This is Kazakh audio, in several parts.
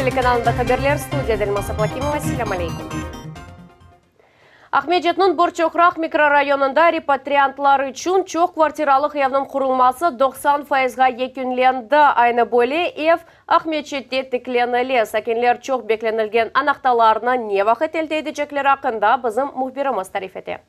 телеканалында хабарлар, студияда Эльмаса Плакимова. Ассаламу алейкум. Ахмеджетнун Борчоқрақ микрорайонында репатриантлар үшін чоқ квартиралық евнің құрылмасы 90%-ға екінленді. Айны бөлі ев Ахмеджетте тікленілі. Сәкенлер чоқ бекленілген анақталарына не вақыт елдейді жеклер ақында бізім мұхбирымыз тарифеті.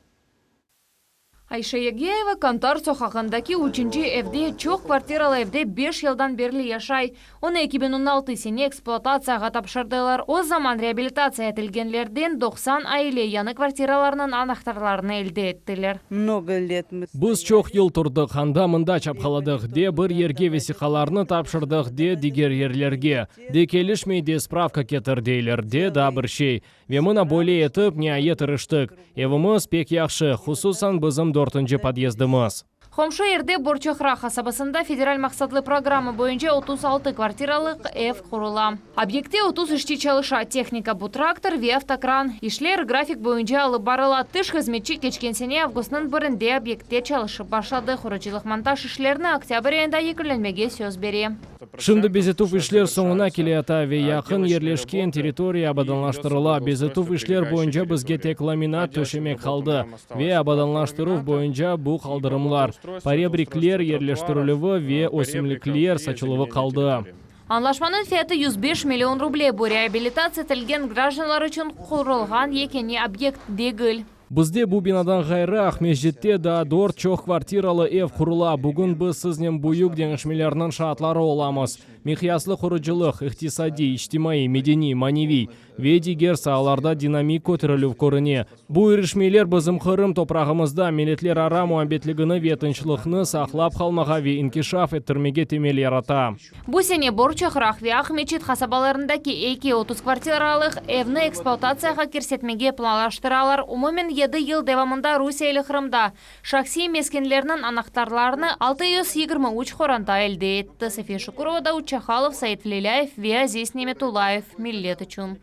Айша Егеева Кантар соқағындаки учинчи evde чоқ квартиралы evde 5 елдан берлі яшай. Оны 2016 сене эксплуатацияға тапшырдылар. О заман реабилитация етілгенлерден 90 айле яны квартираларының анақтарларына елде еттілер. Біз чоқ ел тұрдық, анда мында чапқаладық, де бір ерге весиқаларны тапшырдық, де дигер ерлерге. Де келішмей де справка кетір дейлер, де да бір шей. Вемына боле етіп, не айетіріштік. Евіміз пек яқшы, хусусан бізім 4-нчы подъездымыз. Хомшы ерде Борчоқрақ асабасында федераль мақсатлы программа бойынша 36 квартиралық эв құрыла. Объекте 33 чалыша техника бұ трактор ве автокран. Ишлер график бойынша алып барыла. Тыш қызметчі кечкенсене августның бірінде объекте чалышы башлады. Құрычылық монтаж ішлеріні октябрь айында екіленмеге сөз бере. Шымды безетуф ишлер соңына келета ве яқын ерлешкен территория абаданлаштырыла. Безетуф ишлер бойынша бізге тек ламинат төшемек қалды. Ве абаданлаштыру бойынша бұ қалдырымлар. Поребриклер ерлештірілігі ве осімліклер сачылығы қалды. Анлашманың фияты 105 миллион рублей. Бұл реабилитация тілген гражданлар үшін құрылған екені объект дегіл. Бізде бұл бинадан ғайры Ахмеджетте да 4 чоқ квартиралы эв құрыла. Бүгін біз сізнен бұйық денішмелерінің шатлары оламыз. Мехияслы құрыжылық, иқтисади, иштимаи, медени, маневи. Ведигер сағаларда динамик көтірілі көріне. Бұл үрішмелер бізім қырым топрағымызда мелетлер ара муамбетлігіні ветіншіліқны сақлап қалмаға ве инкишаф еттірмеге темел ярата. Бұл сене Борчоқрақ ве Ахмеджет қасабаларындаки 2-30 квартиралық evні эксплуатацияға керсетмеге планлаштыралар. Умумен 7 ел девамында Русия или Қырымда шақси мескенлерінің анақтарларыны 623 қоранда әлде етті. София Шукурова, Дауд Чахалов, Саид Лиляев, Азиз Неметулаев, Миллет үшін.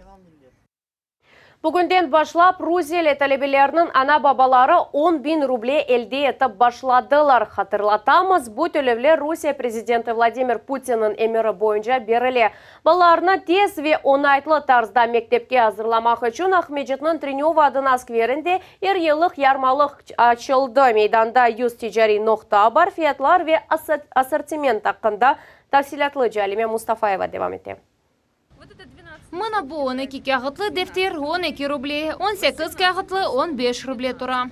Бүгінден башлап Рузелі тәлебелерінің ана бабалары 10.000 рублей әлде етіп башладылар. Хатырлатамыз, бұл төлевлер Русия президенті Владимир Путиннің емірі бойынша берілі. Баларына тез ве оңайтлы тарзда мектепке азырламақ үшін Ахмеджетнің Тренева адына скверінде ер-елік ярмалық açıldı. Мейданда 100 тижари ноқта бар, фиятлар ве ассортимент ақында тәфсилатлы Жалиме Мустафаева девам етті. Мына бұл 12 кәғытлы дефтер 12 рублей, 18 кәғытлы 15 рублей тұра.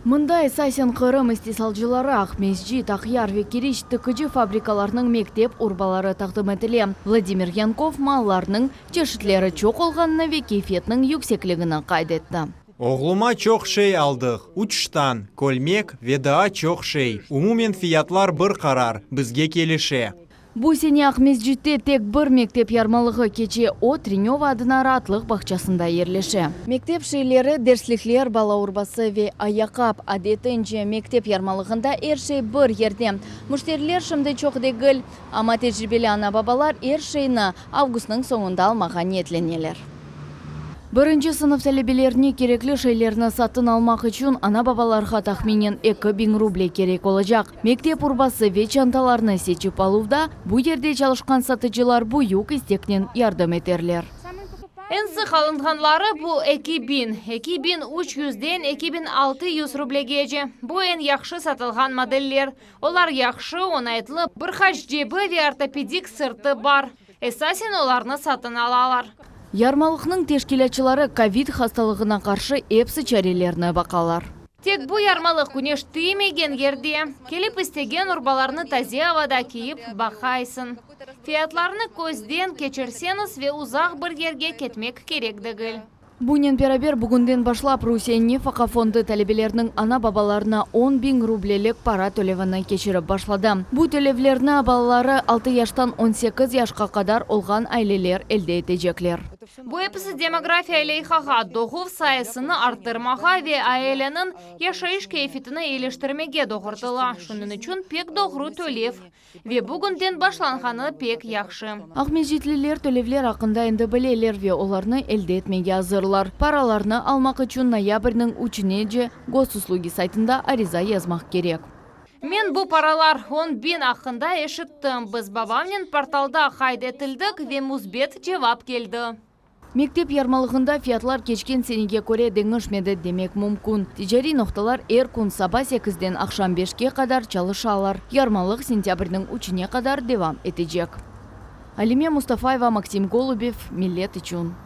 Мындай Сасен Қырым истисалжылары Ахмеджи, Тақияр ве Кириш ТКЖ фабрикаларының мектеп урбалары тақдым етіле. Владимир Янков малларының чешітлері чоқ олғанына ве кейфетінің yüksеклігіні қайдетті. Оғлыма чоқ шей алдық. Учтан, көлмек, веда чоқ шей. Умумен фиятлар бір қарар, бізге келіше. Бұл сене Ахмеджетте тек бір мектеп ярмалығы кече о Тренева адына ратлық бақчасында ерлеше. Мектеп шейлері дерсліклер бала урбасы ве аяқап адетінше мектеп ярмалығында ершей бір ерде. Мүштерлер шымды чоқ дегіл, ама тәжірибелі ана бабалар ершейні августның соңында алмаған етленелер. Бірінші сынып тәлебелеріне кереклі шейлеріні сатын алмақ үшін ана бабаларға тахминен 2000 рублей керек олacak. Мектеп урбасы ве чанталарны сечіп алуда, бұл ерде çalışқан сатыжылар бұйық істекнен ярдым етерлер. Энсі қалынғанлары бұл 2300-ден 2600 рублегеже. Бұл ең яқшы сатылған модельлер. Олар яқшы, онайтлы, бір қаш жебі ве ортопедик сырты бар. Эсасен оларны сатын алалар. Ярмалықның тешкелячылары ковид хасталығына қаршы эпсі чарелеріні бақалар. Тек бұл ярмалық күнеш түймеген ерде. Келіп істеген урбаларны тазе авада кейіп бақайсын. Фиятларны көзден кечерсеніз ве ұзақ бір ерге кетмек керек дегіл. Бұнен перабер бүгінден башлап Русия нефақа фонды тәлебелерінің ана бабаларына 10.000 рублелік пара төлевіні кешіріп башлады. Бұл төлевлеріні балалары 6 яштан 18 яшқа қадар олған айлелер әлде етежеклер. Бұл епісі демография лейхаға доғыв сайысыны арттырмаға ве айеленің яшайыш кейфетіні елештірмеге доғырдыла. Шының үшін пек доғыру төлев. Ве бүгінден башланғаны пек яқшы. Ахмеджетлілер төлевлер ақында енді білелер ве оларны әлде етмеге азырлар. Параларны алмақ үшін ноябрьнің 3-не же госуслуги сайтында ариза язмақ керек. Мен bu паралар 10.000 ақында ешіттім. Біз бабамнен порталда хайдетілдік ве музбет жевап келді. Мектеп ярмалығында фиятлар кечкен сенеге көре деңішмеді демек мүмкін. Тижари ноқталар күн саба 8-ден ақшам 5-ке қадар чалышалар. Ярмалық сентябрдің 3-не қадар девам етежек. Алиме Мустафаева, Максим Голубев, Миллет Ичун.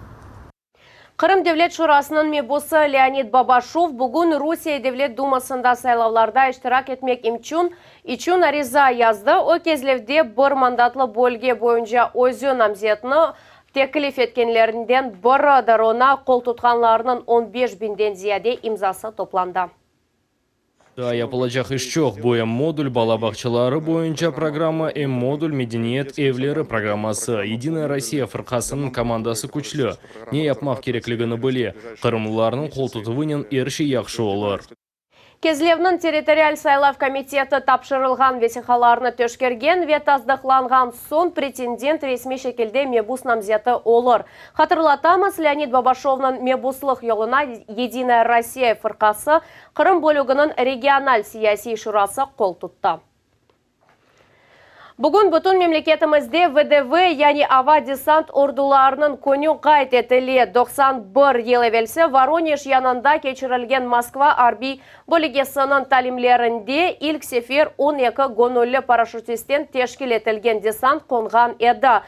Қырым Девлет Шурасының мебосы Леонид Бабашов бүгін Русия Девлет Думасында сайлауларда іштирак етмек ичун ариза язды. О кезлевде бір мандатлы бөлге бойынша өзі намзетіні теклиф еткенлерінден бір дарона қол тұтқанларының 15.000-ден зияде имзасы топланды. Yapılacak iş çok. Bu modül balabakçıları boyunca программа modül medeniyet evleri programması. Единая Россия fırkasının komandası güçlü. Ne yapmak gerekligini bile. Kırımlıların kol tutuvunen erşi yaxşı olur. Кезлевнің территориаль сайлав комитеті тапшырылған весихаларыны төшкерген ве таздықланған сон претендент ресми шекелде мебус намзеті олыр. Хатырлатамыз, Леонид Бабашовның мебуслық елына Единая Россия фырқасы Қырым бөлігінің региональ сияси шурасы қол тұтты. Бүгін бүтін мемлекетімізде ВДВ, яғни ава десант ордуларының көне қайт етілі 91 ел евелсе Воронеж янында кечірілген Москва арби бөлігесінің талимлерінде ilk сефер 12 гонолі парашютистен тешкіл етілген десант қонған еді.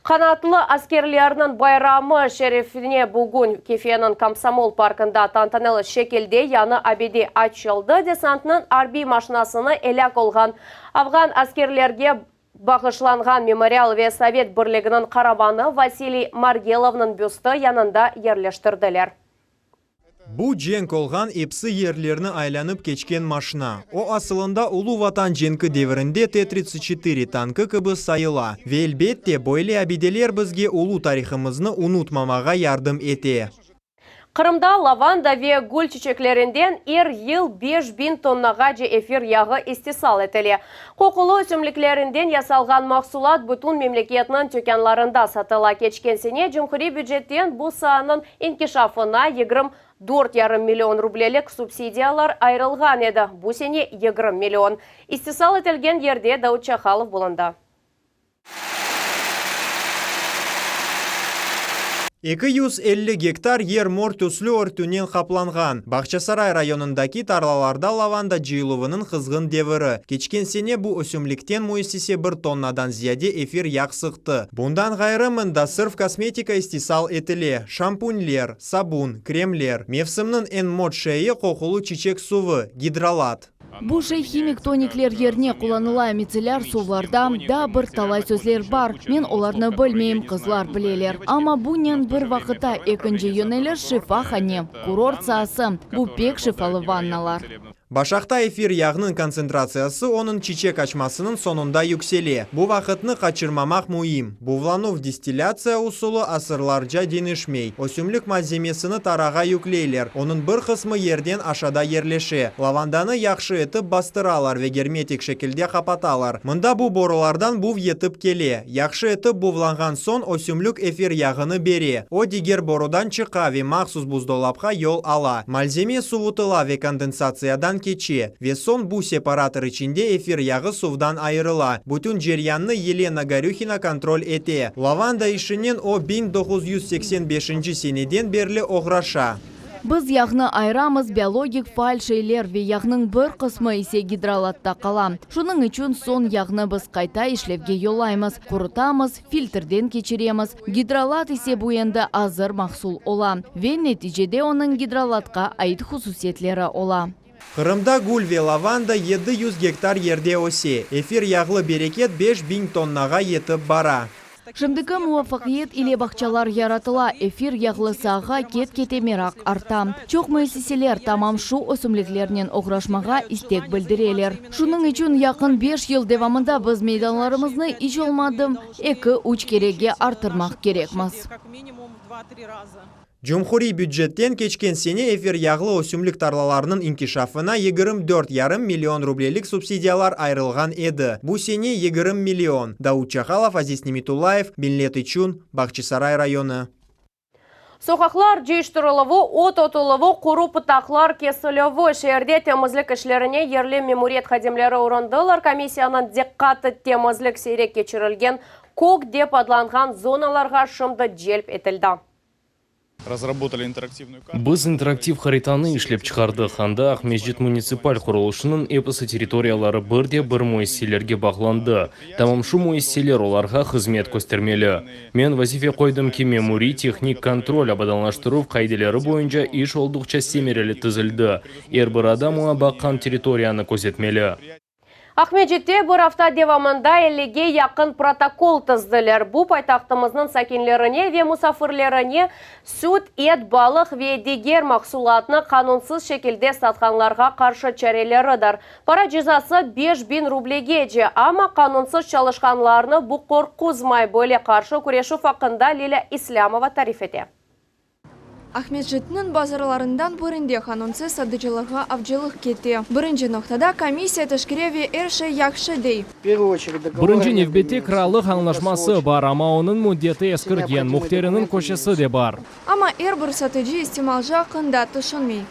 Қанатлы аскерлерінің байрамы шерифіне бүгін кефенің Комсомол паркында тантанелы шекелде яны абеде açıldı. Десантның арби машинасыны әлек олған Афган аскерлерге бағышланған мемориал ве Совет бірлігінің қарабаны Василий Маргеловның бюсты янында ерлештірділер. Бу женк олған епсі ерлеріні айланып кечкен машина. О асылында Улу Ватан женкі деверінде Т-34 танкы кыбы сайыла. Ве әлбетте бойлы абиделер бізге улу тарихымызны унутмамаға ярдым ете. Қырымда лаванда ве гүл чечеклерінден ел 5000 тоннаға же эфир яғы истисал етілі. Қоқылы өсімліклерінден ясалған мақсулат бүтін мемлекетінің төкенларында сатыла кечкенсіне жүмхүри бюджеттен бұл сағының инкишафына 24,5 миллион рублелік субсидиялар айрылған еді. Бұл сене 20 миллион. Истисал етілген ерде Дауд Чахалов болында. 250 гектар ер мор төслі өртінен қапланған. Бақчасарай районындаки тарлаларда лаванда жиылуының қызғын девірі. Кечкен сене бұл өсімліктен муэсисе 1 тоннадан зияде эфир яқсықты. Бұндан ғайры мында сырф косметика истисал етіле. Шампуньлер, сабун, кремлер. Мевсімнің эн мод шейі қоқылы чечек сувы, гидролат. Бұл жай химик тониклер ерне қоланыла мицелляр сувларда да бір талай сөзлер бар. Мен оларны білмейм, қызлар білелер. Ама бұнен бір вақыта екінші йонелер шифа хане, курорт саасы. Бұл пек шифалы ванналар. Башақта эфир яғының концентрациясы оның чечек açmasının sonunda yükselе. Bu vaqtını kaçırmamak muhim. Buvlanov distилляция usulü asırlarca denişmey. Өсімлік malzemesini tarağa yükleyler. Onun bir kısmı yerden aşağıda yerleşe. Lavandanı yaxşı etip bastıralar ve germetik şekilde kapatalar. Mında bu borulardan buv yetip kele. Yaxşı etip buvlanğan son өсімлік efir yağını beri. O diğer borudan çıqa ve maxsus buzdolapqa yol ala. Malzeme suvutıla ve kondensatsiyadan keçe. Ve son bu separatör içinde efir yağı suvdan ayrıla. Bütün ceryanını Yelena Garюхина kontrol ete. Lavanda işinin o 1985 seneden berli oğraşa. Biz яғны айрамыз биологик файл шейлер ве яғның бір қысмы есе гидролатта қалам. Шуның үшін сон яғны біз қайта ішлевге йолаймыз, құрытамыз, фильтрден кечереміз. Гидролат есе бұйенді азыр мақсул ола. Ве нетижеде оның гидролатқа айт хусусетлері ола. Қырымда гүл ве лаванда 700 гектар ерде осе. Эфир яғлы берекет 5000 тоннаға етіп бара. Шымдықы муафақиет иле бақчалар яратыла, эфир яғлы саға кет-кете мерақ арта. Чоқ мәйсеселер тамам шу өсімліклерінен оғрашмаға истек білдірелер. Шуның үшін яқын 5 ел девамында біз мейданларымызны ич олмадым, 2-3 кереге артырмақ керекміз. Cumhuri büdjetten keçken sene efir yağlı өсімлік tarlalarının inkişafına 24,5 milyon rublelik subsidiyalar ayrılgan edi. Bu sene 20 milyon. Daud Çakhalov, Aziz Nimitulayev, Millet Içun, Bahçesaray rayonu. Sokaklar ceyiştirilevi, ot otuluvi, kuru pıtaklar kesilevi. Şehirde temizlik işlerine yerli memuriyet hadimleri uğrandılar. Komissiyanın dikkatli temizlik seyrek geçirilgen kok dep adlanған zonalarga şimdi celp etildi. Біз интерактив хаританы ишлеп чыгардык. Анда Акмежит муниципаль курулушунун эпосы территориялары бирде-бир муэссиселерге багланды. Тамамшу муэссиселер оларга хызмет көстөрмелі. Мен вазифе койдум ки мемури техник контроль абадалаштыруу кайделери боюнча иш олдукча семерели түзүлдү. Эр бир адам баккан территорияны көрсөтмелі. Ахмеджетте bir hafta devamında 50'ge yakın protokol tızdılar. Bu paytaxtımızın sakinlerine ve musafirlerine süt, et, balık ve diğer mahsulatını kanunsuz şekilde satkanlarga karşı çareleridir. Para cezası 5000 rublege ama kanunsuz çalışkanlarını bu korkuzmay böyle karşı kureşu hakkında Lila İslamova tarif etti. Ахмеджеттің базарларындан бірінде қанунсыз сатучыларға авжылық кетті. Бірінші ноқтада комиссия тышкіреве әрші яқшы дей. Бірінші невбете кралық аңлашмасы бар, ама оның муддеті ескірген, мұхтерінің көшесі де бар. Ама әрбір сатучы истемалжа қында тұшынмей.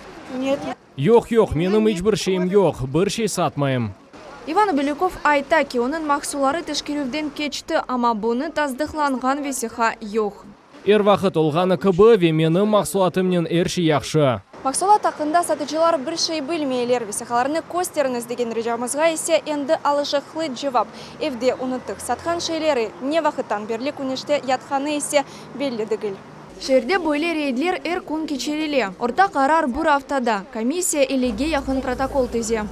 Yok, менің ешбір şeyim yok, бір şey satmayым. Иван Беляков айта ки, оның мақсулары тышкіревден кечті, ама бұны таздықланған весіха жоқ. Эр вақыт олғаны кыбы ве менің мақсуатымнен әрші яқшы. Мақсулат ақында сатучылар бір шей білмейлер, весіхаларыны көстеріңіз деген режамызға есе енді алышықлы жевап. Евде ұнытық сатқан шейлері не вақыттан берлік үнеште ятқаны есе белі дігіл. Шерде бойлы рейдлер әр күн кечерелі. Орта қарар бір аптада. Комиссия елеге яқын протокол тезе.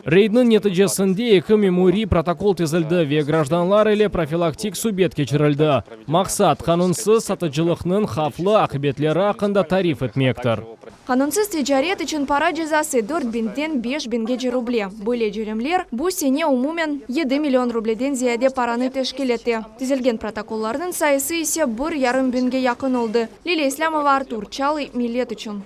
Рейднің нәтижесінде 2 мемури протокол тезілді ве гражданлар еле профилактик субет кечірілді. Мақсат қанунсыз сатыжылықның хафлы ақыбетлері ақында тариф етмектір. Қанунсыз тижарет үшін пара жазасы 4000-ден 5000 рубле. Бөле жүремлер бұл сене умумен 7 миллион рубледен зияде параны тешкелеті. Тізілген протоколлардың сайысы есе 1,5 бинге яқын oldu. Lila İslamova, Artur Çalı, Millet üçün.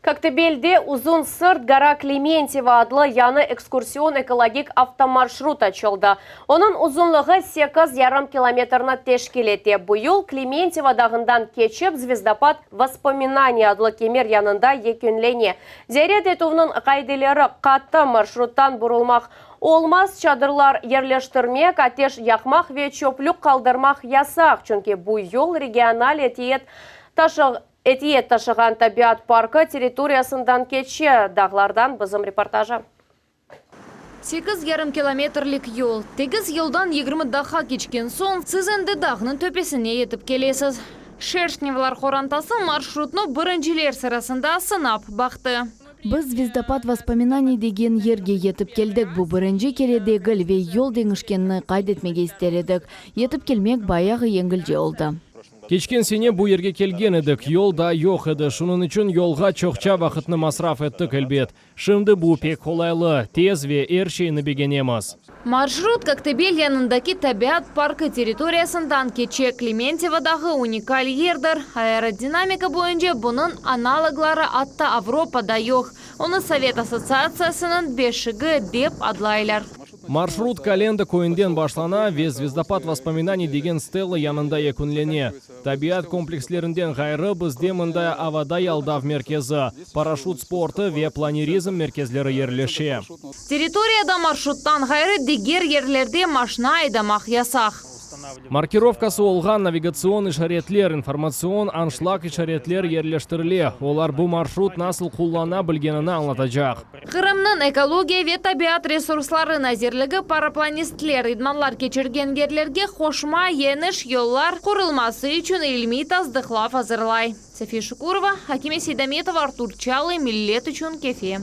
Коктебельде Uzun Sırt Гора Клементьева adlı yanı ekskursiyon ekologik avtomarşrut açıldı. Onun uzunluğu 8,5 kilometrini teşkil etti. Bu yol Клементьева dağından geçip Zvezdopad Vоспоминания adlı kemer yanında yekünleni. Ziyaret etuvunun kaydeleri katı marşruttan burulmak olmaz, çadırlar yerleştirmek, ateş yakmak ve çöplük kaldırmak yasak. Çünkü bu yol regional Etiyet taşıған tabiat parkı territoriyasından keçe. Dağlardan bizim reportajı. 8,5 kilometrlik yol. 8 yıldan 20 daha geçken son siz endi dağının töpesine yetip kelesiz. Шершневлар хорантасы маршрутны біріншілер сырасында сынап бақты. Біз Звездопад Воспоминаний деген ерге етіп келдік. Бұл бірінші кередегі ве yol деңішкенні қайдетмеге істередік. Етіп келмек баяғы еңгілде олды. Кечкен сене бұл ерге келген едік, yolda yok еді. Шунын үшін yolға чоқча вақытны масраф еттік әлбет. Шымды бұл пек қолайлы, тез ве әршейіні бегенеміз. Маршрут Коктебель янындaki табиат паркы территориясындан кече Клементьевадағы уникаль ердір. Аэродинамика бойынша бұның аналоглары атты Авропада yok. Оны Совет ассоциациясының бешігі деп адлайлар. Маршрут календа көйінден башлана, вез Звездопад Воспоминаний деген стелла янында екінлене. Табиат комплекслерінден ғайры бізде мында авадай алдав меркезі, парашют спорты ве планеризм меркезлері ерлеше. Территорияда маршруттан ғайры дегер ерлерде машина айдамақ ясақ. Маркировкасы олған навигацион ишаретлер, информацион аншлаг ишаретлер ерлештіріле. Олар бұл маршрут насыл құллана білгеніні аңлатажақ. Қырымның экология ве табиат ресурслары назерлігі парапланистлер идманлар кечірген герлерге қошма еніш yollar құрылмасы үшін ilmi таздықлав азырлай. София Шукурова, Хакиме Сейдаметова, Артур Чалы, Millet üçün Кефе.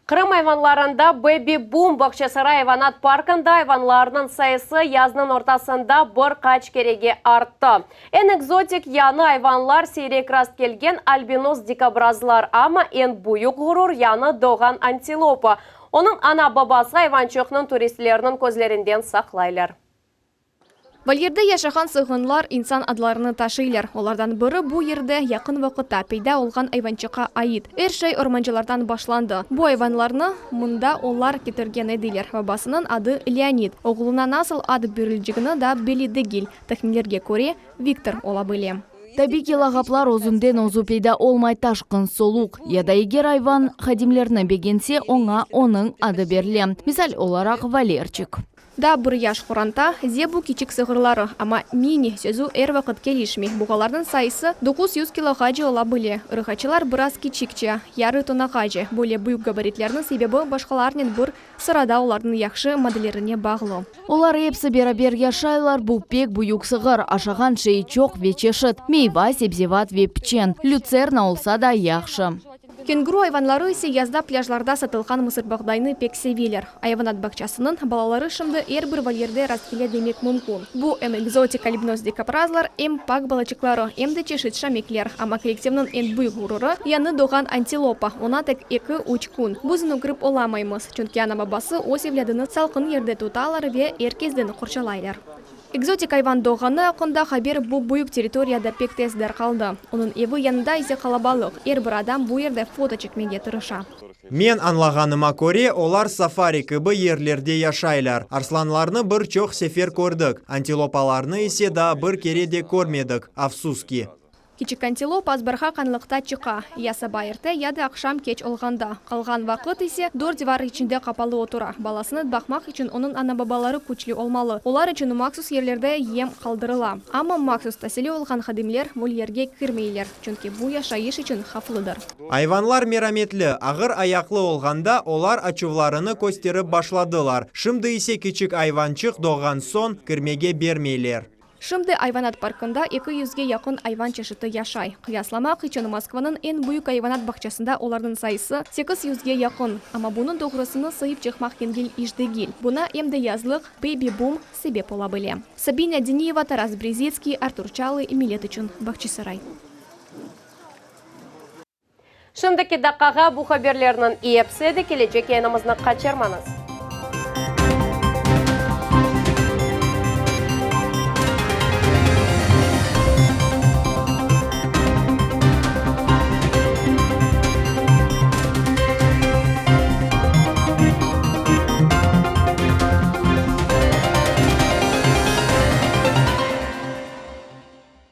Қырым айванларында Baby Boom бақшасыра айванат паркында айванларының сайысы язның ортасында бір қач кереге артты. Ен экзотик яны айванлар сейрек раст келген альбинос дикобразлар, ама ен бұйық ғұрур яны доған антилопа. Оның ана бабасы айванчоқның туристлерінің көзлерінден сақлайлар. Вольерде яшахан сығынлар инсан адларыны ташыйлар. Олардан бірі бу ерде якын вақытта пейда олған айванчыға айыт. Әршей орманчылардан башланды. Бу айванларны мұнда олар кетірген еділер. Бабасының ады Леонид. Оғылына насыл ады бүрілжігіні да беледігіл. Тәхмелерге көре Виктор олабыле. Табики лағаплар озунден озу пейда олмай ташқын солук. Яда егер айван хадимлерні бегенсе, оңа оның ады берле. Мисал оларақ Валерчик. Да бір яш құранта зебу кичік сығырлары, ама мини сөзу әр вақыт келішме. Бұғалардың сайысы 900 килогажы ола біле. Рыхачылар біраз кичікче, яры тонағажы. Бөле бұйып габаритлерінің себебі башқаларының бір сырада олардың яқшы моделеріне бағылы. Олар епсі бері-бер яшайлар бұл пек бұйық сығыр, ашаған шей чоқ вечешіт, мейва себзеват вепчен, люцерна олса да яқшы. Кенгуру айванлары ise язда пляжларда сатылған мысыр бағдайны пек севелер. Айванат бақчасының балалары шымды әр бір вольерде расткеле демек мүмкін. Бұ әм экзотика либноз декапразлар, әм пак балачыклары, әмді чешіт шамеклер, ама коллективның ән бұй ғұрыры, яны доған антилопа, она тек 2-3 күн. Бұзыны кіріп оламаймыз, чүнки ана бабасы осевлядыны салқын ерде тұталар ве еркезден құрчалайлар. Экзотик айван доғаны ақында хабер бұ бұйық территорияда пек тездер қалды. Оның еві янында изе қалабалық, ер бір адам бұ ерде фото чекмеге тұрыша. Мен анлағаныма көре, олар сафари кыбы ерлерде яшайлар. Арсланларны бір чоқ сефер көрдік, антилопаларны исе да бір кереде көрмедік, афсуски. Кичик антилоп азбарха қанлықта чықа. Яса байырты яды ақшам кеч олғанда. Қалған вақыт исе дор дивар içinde қапалы отура. Баласыны бақмақ үшін оның ана-бабалары күчлі олмалы. Олар үшін максус ерлерде ем қалдырыла. Ама максус тәсілі олған хадимлер вольерге кірмейлер. Чүнки бұ яшайыш үшін хафлыдыр. Айванлар мераметлі, ағыр аяқлы олғанда олар ачувларыны көстеріп башладылар. Шымды исе кичик айванчық доған сон кірмеге бермейлер. Шымды айванат паркында 200-ге якын айван чешіті яшай. Қиясламақ үшін Москваның ең бұйық айванат бақчасында олардың сайысы 800-ге якын. Ама бұның доғырысыны сыйып чықмақ енгел ишдегел. Бұна емді язлық бейби-бум себеп ола біле. Сабина Дениева, Тарас Брезецкий, Артур Чалы, Эмилет үшін Бақчисарай. Шымдaki дақаға бұ хаберлерінің епседі келечек енімізні қачырманыз.